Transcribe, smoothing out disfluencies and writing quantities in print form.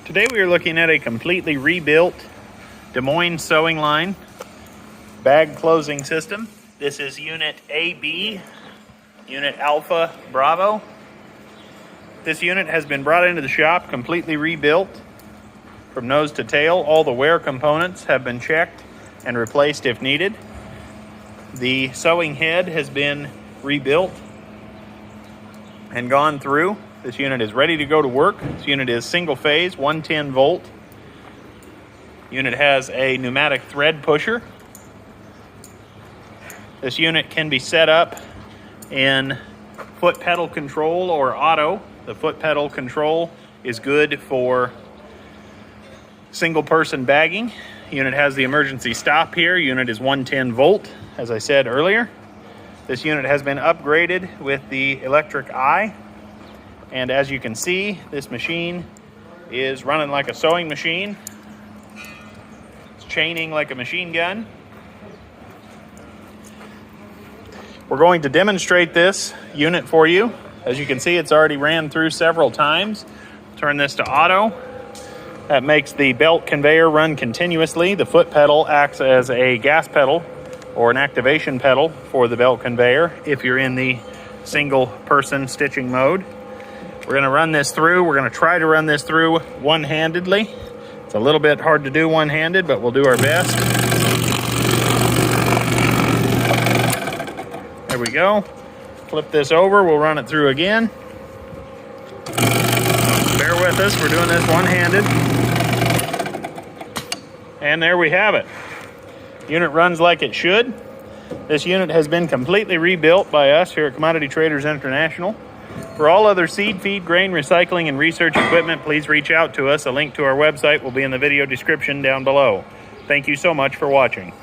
Today we are looking at a completely rebuilt Des Moines sewing line bag closing system. This is unit AB, unit Alpha Bravo. This unit has been brought into the shop completely rebuilt from nose to tail. All the wear components have been checked and replaced if needed. The sewing head has been rebuilt and gone through. This unit is ready to go to work. This unit is single phase, 110 volt. Unit has a pneumatic thread pusher. This unit can be set up in foot pedal control or auto. The foot pedal control is good for single person bagging. Unit has the emergency stop here. Unit is 110 volt, as I said earlier. This unit has been upgraded with the electric eye. And as you can see, this machine is running like a sewing machine. It's chaining like a machine gun. We're going to demonstrate this unit for you. As you can see, it's already ran through several times. Turn this to auto. That makes the belt conveyor run continuously. The foot pedal acts as a gas pedal or an activation pedal for the belt conveyor if you're in the single person stitching mode. We're going to run this through. We're going to try to run this through one-handedly. It's a little bit hard to do one-handed, but we'll do our best. There we go. Flip this over. We'll run it through again. Bear with us. We're doing this one-handed. And there we have it. Unit runs like it should. This unit has been completely rebuilt by us here at Commodity Traders International. For all other seed, feed, grain, recycling, and research equipment, please reach out to us. A link to our website will be in the video description down below. Thank you so much for watching.